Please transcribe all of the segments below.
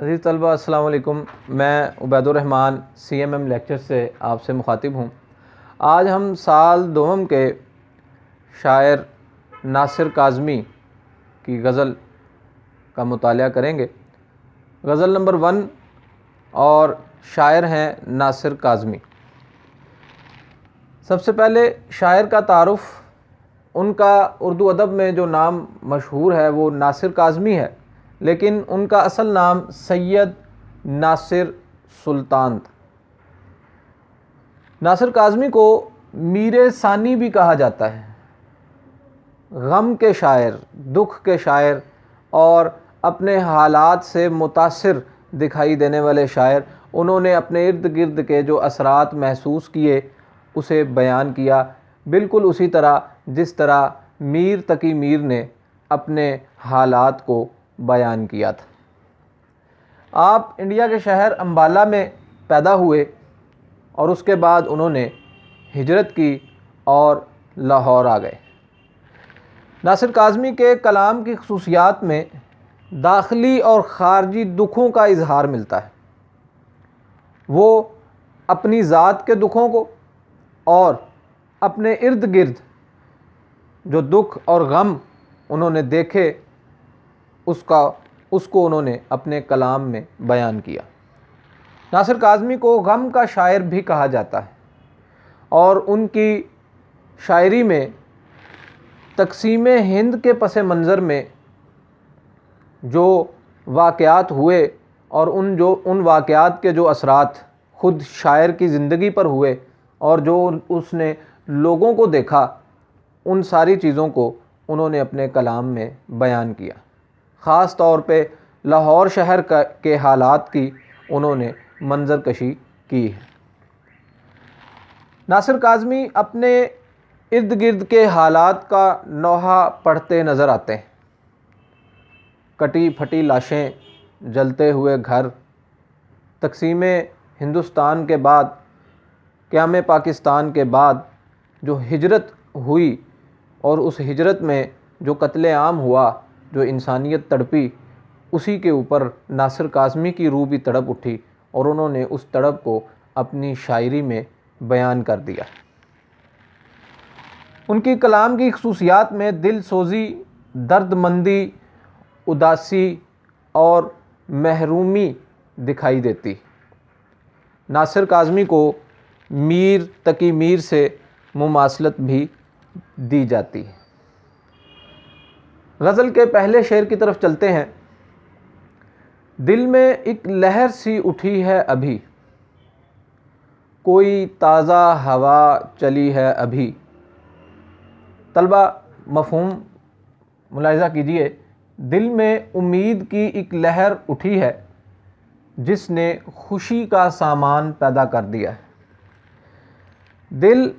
عزیز طلبہ السلام علیکم، میں عبید الرحمن CMM لیکچر سے آپ سے مخاطب ہوں۔ آج ہم سال دوم کے شاعر ناصر کاظمی کی غزل کا مطالعہ کریں گے۔ غزل نمبر 1 اور شاعر ہیں ناصر کاظمی۔ سب سے پہلے شاعر کا تعارف، ان کا اردو ادب میں جو نام مشہور ہے وہ ناصر کاظمی ہے، لیکن ان کا اصل نام سید ناصر سلطان تھا۔ ناصر کاظمی کو میر ثانی بھی کہا جاتا ہے۔ غم کے شاعر، دکھ کے شاعر اور اپنے حالات سے متاثر دکھائی دینے والے شاعر، انہوں نے اپنے ارد گرد کے جو اثرات محسوس کیے اسے بیان کیا، بالکل اسی طرح جس طرح میر تقی میر نے اپنے حالات کو بیان کیا تھا۔ آپ انڈیا کے شہر امبالہ میں پیدا ہوئے اور اس کے بعد انہوں نے ہجرت کی اور لاہور آ گئے۔ ناصر کاظمی کے کلام کی خصوصیات میں داخلی اور خارجی دکھوں کا اظہار ملتا ہے۔ وہ اپنی ذات کے دکھوں کو اور اپنے ارد گرد جو دکھ اور غم انہوں نے دیکھے اس کو انہوں نے اپنے کلام میں بیان کیا۔ ناصر کاظمی کو غم کا شاعر بھی کہا جاتا ہے، اور ان کی شاعری میں تقسیم ہند کے پس منظر میں جو واقعات ہوئے اور ان واقعات کے جو اثرات خود شاعر کی زندگی پر ہوئے اور جو اس نے لوگوں کو دیکھا، ان ساری چیزوں کو انہوں نے اپنے کلام میں بیان کیا۔ خاص طور پہ لاہور شہر کے حالات کی انہوں نے منظر کشی کی ہے۔ ناصر کاظمی اپنے ارد گرد کے حالات کا نوحہ پڑھتے نظر آتے ہیں۔ کٹی پھٹی لاشیں، جلتے ہوئے گھر، تقسیم ہندوستان کے بعد، قیام پاکستان کے بعد جو ہجرت ہوئی اور اس ہجرت میں جو قتل عام ہوا، جو انسانیت تڑپی، اسی کے اوپر ناصر کاظمی کی روح بھی تڑپ اٹھی اور انہوں نے اس تڑپ کو اپنی شاعری میں بیان کر دیا۔ ان کی کلام کی خصوصیات میں دل سوزی، درد مندی، اداسی اور محرومی دکھائی دیتی۔ ناصر کاظمی کو میر تقی میر سے مماثلت بھی دی جاتی ہے۔ غزل کے پہلے شعر کی طرف چلتے ہیں۔ دل میں ایک لہر سی اٹھی ہے ابھی، کوئی تازہ ہوا چلی ہے ابھی۔ طلبہ مفہوم ملاحظہ کیجئے، دل میں امید کی ایک لہر اٹھی ہے جس نے خوشی کا سامان پیدا کر دیا ہے۔ دل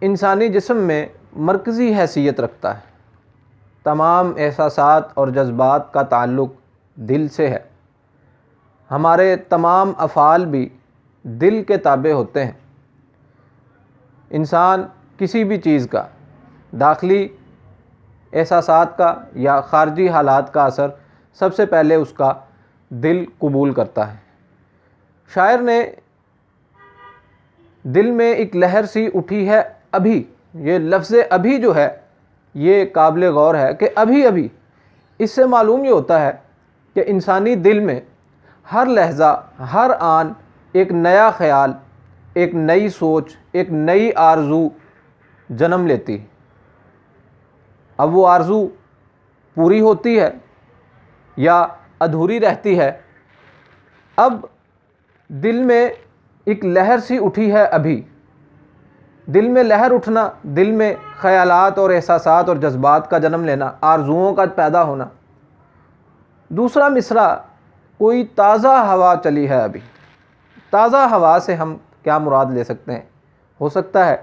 انسانی جسم میں مرکزی حیثیت رکھتا ہے۔ تمام احساسات اور جذبات کا تعلق دل سے ہے۔ ہمارے تمام افعال بھی دل کے تابع ہوتے ہیں۔ انسان کسی بھی چیز کا، داخلی احساسات کا یا خارجی حالات کا اثر سب سے پہلے اس کا دل قبول کرتا ہے۔ شاعر نے دل میں ایک لہر سی اٹھی ہے ابھی، یہ لفظ ابھی جو ہے یہ قابل غور ہے کہ ابھی ابھی، اس سے معلوم یہ ہوتا ہے کہ انسانی دل میں ہر لحظہ، ہر آن ایک نیا خیال، ایک نئی سوچ، ایک نئی آرزو جنم لیتی۔ اب وہ آرزو پوری ہوتی ہے یا ادھوری رہتی ہے۔ اب دل میں ایک لہر سی اٹھی ہے ابھی۔ دل میں لہر اٹھنا، دل میں خیالات اور احساسات اور جذبات کا جنم لینا، آرزوؤں کا پیدا ہونا۔ دوسرا مصرع، کوئی تازہ ہوا چلی ہے ابھی۔ تازہ ہوا سے ہم کیا مراد لے سکتے ہیں؟ ہو سکتا ہے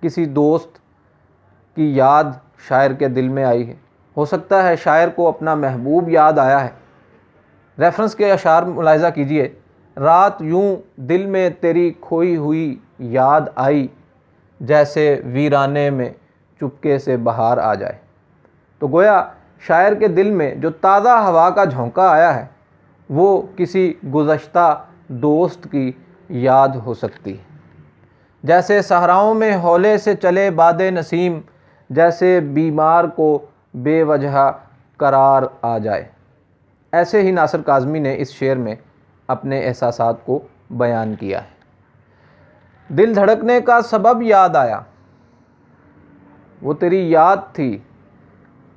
کسی دوست کی یاد شاعر کے دل میں آئی ہے، ہو سکتا ہے شاعر کو اپنا محبوب یاد آیا ہے۔ ریفرنس کے اشعار ملاحظہ کیجئے، رات یوں دل میں تیری کھوئی ہوئی یاد آئی، جیسے ویرانے میں چپکے سے بہار آ جائے۔ تو گویا شاعر کے دل میں جو تازہ ہوا کا جھونکا آیا ہے وہ کسی گزشتہ دوست کی یاد ہو سکتی ہے۔ جیسے صحراؤں میں ہولے سے چلے باد نسیم، جیسے بیمار کو بے وجہ قرار آ جائے۔ ایسے ہی ناصر کاظمی نے اس شعر میں اپنے احساسات کو بیان کیا ہے۔ دل دھڑکنے کا سبب یاد آیا، وہ تیری یاد تھی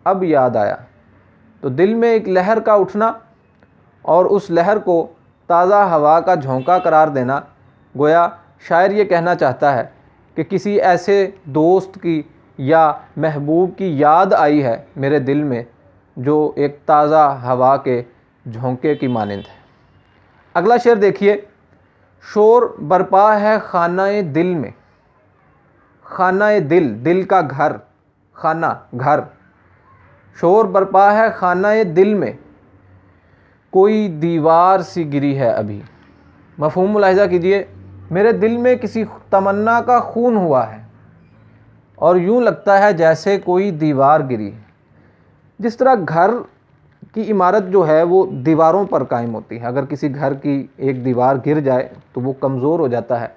اب یاد آیا۔ تو دل میں ایک لہر کا اٹھنا اور اس لہر کو تازہ ہوا کا جھونکا قرار دینا، گویا شاعر یہ کہنا چاہتا ہے کہ کسی ایسے دوست کی یا محبوب کی یاد آئی ہے میرے دل میں جو ایک تازہ ہوا کے جھونکے کی مانند ہے۔ اگلا شعر دیکھیے، شور برپا ہے خانہ دل میں۔ خانہ دل، دل کا گھر، خانہ گھر، شور برپا ہے خانہ دل میں، کوئی دیوار سی گری ہے ابھی۔ مفہوم ملاحظہ کیجئے، میرے دل میں کسی تمنا کا خون ہوا ہے اور یوں لگتا ہے جیسے کوئی دیوار گری۔ جس طرح گھر کی عمارت جو ہے وہ دیواروں پر قائم ہوتی ہے، اگر کسی گھر کی ایک دیوار گر جائے تو وہ کمزور ہو جاتا ہے،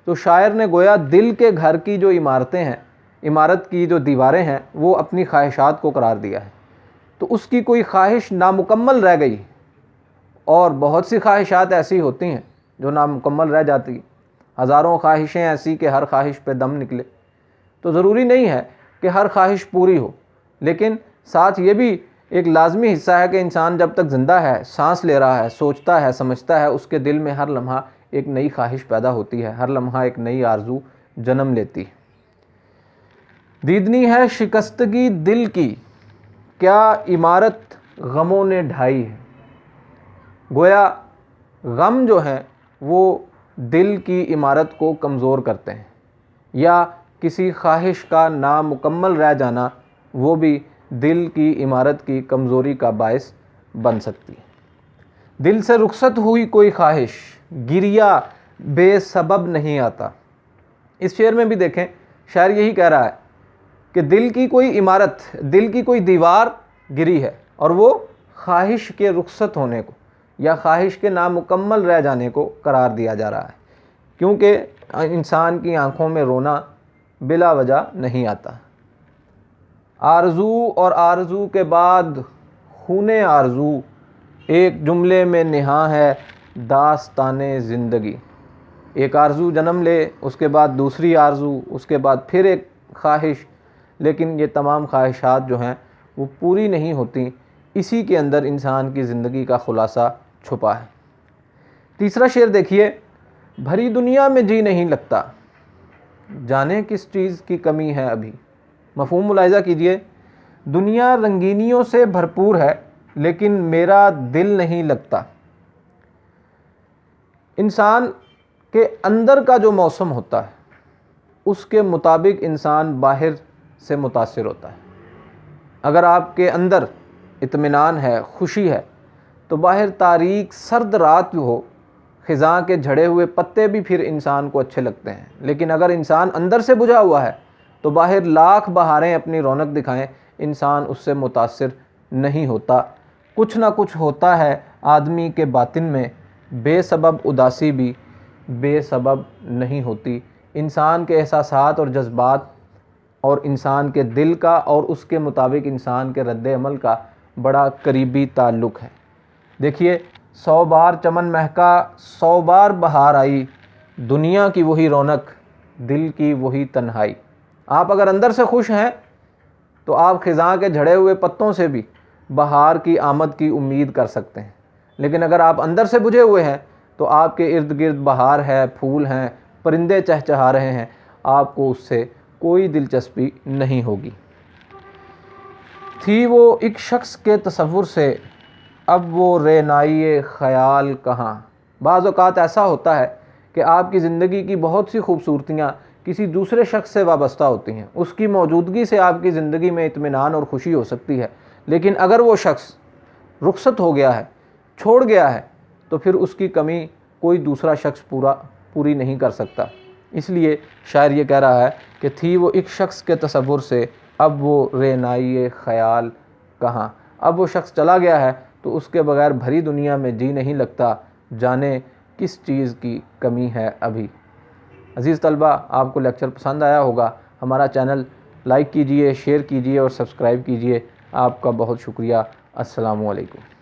تو شاعر نے گویا دل کے گھر کی جو عمارتیں ہیں، عمارت کی جو دیواریں ہیں، وہ اپنی خواہشات کو قرار دیا ہے۔ تو اس کی کوئی خواہش نامکمل رہ گئی، اور بہت سی خواہشات ایسی ہوتی ہیں جو نامکمل رہ جاتی ہیں، ہزاروں خواہشیں ایسی کہ ہر خواہش پہ دم نکلے۔ تو ضروری نہیں ہے کہ ہر خواہش پوری ہو، لیکن ساتھ یہ بھی ایک لازمی حصہ ہے کہ انسان جب تک زندہ ہے، سانس لے رہا ہے، سوچتا ہے، سمجھتا ہے، اس کے دل میں ہر لمحہ ایک نئی خواہش پیدا ہوتی ہے، ہر لمحہ ایک نئی آرزو جنم لیتی ہے۔ دیدنی ہے شکستگی دل کی، کیا عمارت غموں نے ڈھائی ہے۔ گویا غم جو ہیں وہ دل کی عمارت کو کمزور کرتے ہیں، یا کسی خواہش کا نامکمل رہ جانا وہ بھی دل کی عمارت کی کمزوری کا باعث بن سکتی ہے۔ دل سے رخصت ہوئی کوئی خواہش، گریا بے سبب نہیں آتا۔ اس شعر میں بھی دیکھیں، شاعر یہی کہہ رہا ہے کہ دل کی کوئی عمارت، دل کی کوئی دیوار گری ہے، اور وہ خواہش کے رخصت ہونے کو یا خواہش کے نامکمل رہ جانے کو قرار دیا جا رہا ہے، کیونکہ انسان کی آنکھوں میں رونا بلا وجہ نہیں آتا۔ آرزو اور آرزو کے بعد خون آرزو، ایک جملے میں نہاں ہے داستان زندگی۔ ایک آرزو جنم لے، اس کے بعد دوسری آرزو، اس کے بعد پھر ایک خواہش، لیکن یہ تمام خواہشات جو ہیں وہ پوری نہیں ہوتی۔ اسی کے اندر انسان کی زندگی کا خلاصہ چھپا ہے۔ تیسرا شعر دیکھیے، بھری دنیا میں جی نہیں لگتا، جانے کس چیز کی کمی ہے ابھی۔ مفہوم ملاحظہ کیجئے، دنیا رنگینیوں سے بھرپور ہے لیکن میرا دل نہیں لگتا۔ انسان کے اندر کا جو موسم ہوتا ہے اس کے مطابق انسان باہر سے متاثر ہوتا ہے۔ اگر آپ کے اندر اطمینان ہے، خوشی ہے، تو باہر تاریک سرد رات ہو، خزاں کے جھڑے ہوئے پتے بھی پھر انسان کو اچھے لگتے ہیں، لیکن اگر انسان اندر سے بجھا ہوا ہے تو باہر لاکھ بہاریں اپنی رونق دکھائیں، انسان اس سے متاثر نہیں ہوتا۔ کچھ نہ کچھ ہوتا ہے آدمی کے باطن میں، بے سبب اداسی بھی بے سبب نہیں ہوتی۔ انسان کے احساسات اور جذبات اور انسان کے دل کا اور اس کے مطابق انسان کے رد عمل کا بڑا قریبی تعلق ہے۔ دیکھیے، 100 بار چمن مہکا، 100 بار بہار آئی، دنیا کی وہی رونق، دل کی وہی تنہائی۔ آپ اگر اندر سے خوش ہیں تو آپ خزاں کے جھڑے ہوئے پتوں سے بھی بہار کی آمد کی امید کر سکتے ہیں، لیکن اگر آپ اندر سے بجھے ہوئے ہیں تو آپ کے ارد گرد بہار ہے، پھول ہیں، پرندے چہچہا رہے ہیں، آپ کو اس سے کوئی دلچسپی نہیں ہوگی۔ تھی وہ ایک شخص کے تصور سے، اب وہ رعنائی خیال کہاں۔ بعض اوقات ایسا ہوتا ہے کہ آپ کی زندگی کی بہت سی خوبصورتیاں کسی دوسرے شخص سے وابستہ ہوتی ہیں، اس کی موجودگی سے آپ کی زندگی میں اطمینان اور خوشی ہو سکتی ہے، لیکن اگر وہ شخص رخصت ہو گیا ہے، چھوڑ گیا ہے، تو پھر اس کی کمی کوئی دوسرا شخص پوری نہیں کر سکتا۔ اس لیے شاعر یہ کہہ رہا ہے کہ تھی وہ ایک شخص کے تصور سے، اب وہ رعنائی خیال کہاں۔ اب وہ شخص چلا گیا ہے تو اس کے بغیر بھری دنیا میں جی نہیں لگتا، جانے کس چیز کی کمی ہے ابھی۔ عزیز طلبہ، آپ کو لیکچر پسند آیا ہوگا، ہمارا چینل لائک کیجئے، شیئر کیجئے اور سبسکرائب کیجئے۔ آپ کا بہت شکریہ۔ السلام علیکم۔